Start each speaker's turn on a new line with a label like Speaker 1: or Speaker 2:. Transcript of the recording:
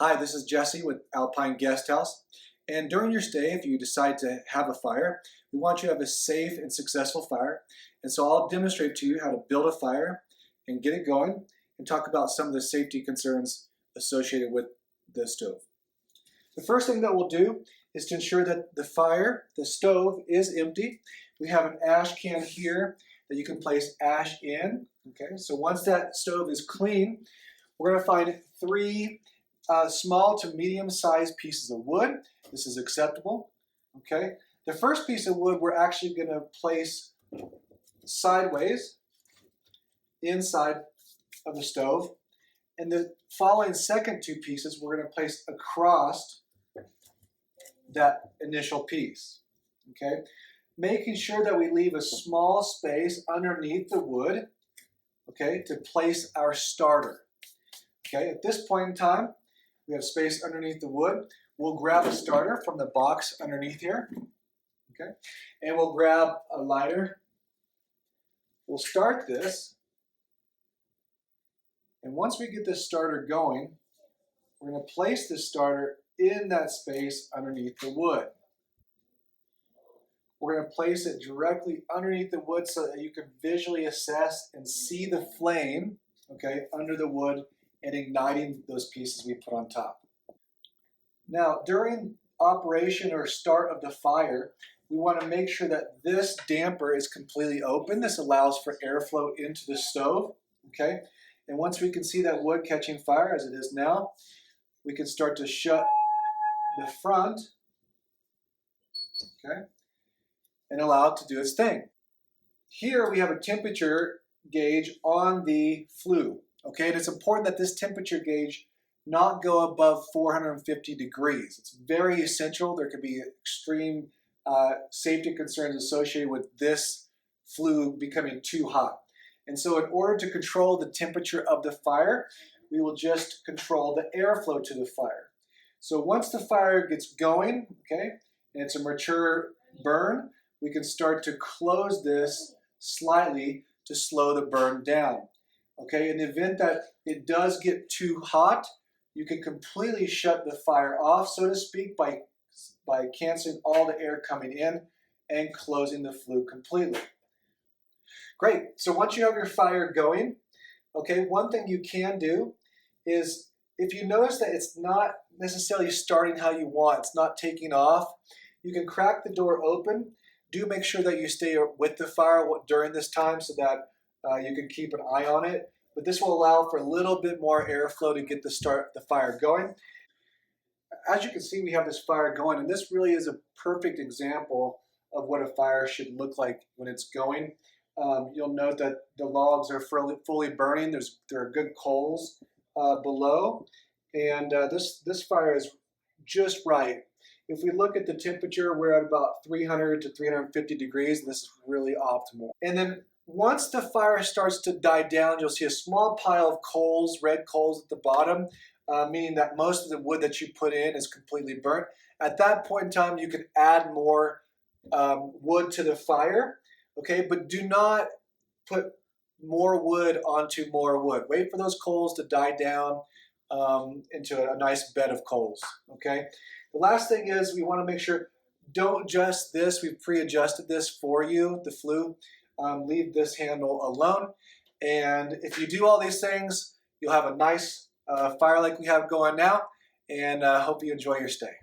Speaker 1: Hi, this is Jesse with Alpine Guesthouse. And during your stay, if you decide to have a fire, we want you to have a safe and successful fire. And so I'll demonstrate to you how to build a fire and get it going and talk about some of the safety concerns associated with the stove. The first thing that we'll do is to ensure that the stove is empty. We have an ash can here that you can place ash in. Okay, so once that stove is clean, we're going to find three small to medium-sized pieces of wood. This is acceptable. Okay. The first piece of wood we're actually going to place sideways inside of the stove, and the following second two pieces we're going to place across that initial piece. Okay. Making sure that we leave a small space underneath the wood, okay, to place our starter. Okay. At this point in time, we have space underneath the wood. We'll grab a starter from the box underneath here, okay? And we'll grab a lighter. We'll start this. And once we get this starter going, we're going to place this starter in that space underneath the wood. We're going to place it directly underneath the wood so that you can visually assess and see the flame, okay, under the wood, and igniting those pieces we put on top. Now, during operation or start of the fire, we want to make sure that this damper is completely open. This allows for airflow into the stove, okay? And once we can see that wood catching fire, as it is now, we can start to shut the front, okay, and allow it to do its thing. Here we have a temperature gauge on the flue. Okay, and it's important that this temperature gauge not go above 450 degrees. It's very essential. There could be extreme safety concerns associated with this flue becoming too hot. And so in order to control the temperature of the fire, we will just control the airflow to the fire. So once the fire gets going, okay, and it's a mature burn, we can start to close this slightly to slow the burn down. Okay, in the event that it does get too hot, you can completely shut the fire off, so to speak, by canceling all the air coming in and closing the flue completely. Great, so once you have your fire going, okay, one thing you can do is if you notice that it's not necessarily starting how you want, it's not taking off, you can crack the door open. Do make sure that you stay with the fire during this time so that you can keep an eye on it, but this will allow for a little bit more airflow to get the fire going. As you can see, we have this fire going, and this really is a perfect example of what a fire should look like when it's going. You'll note that the logs are fully burning. There are good coals below, and this fire is just right. If we look at the temperature, we're at about 300 to 350 degrees, and this is really optimal. And then once the fire starts to die down, you'll see a small pile of coals, red coals at the bottom, meaning that most of the wood that you put in is completely burnt. At that point in time, you can add more wood to the fire, okay? But do not put more wood onto more wood. Wait for those coals to die down into a nice bed of coals, okay? The last thing is we want to make sure, don't adjust this. We've pre-adjusted this for you, the flue. Leave this handle alone. And if you do all these things, you'll have a nice fire like we have going now, and hope you enjoy your stay.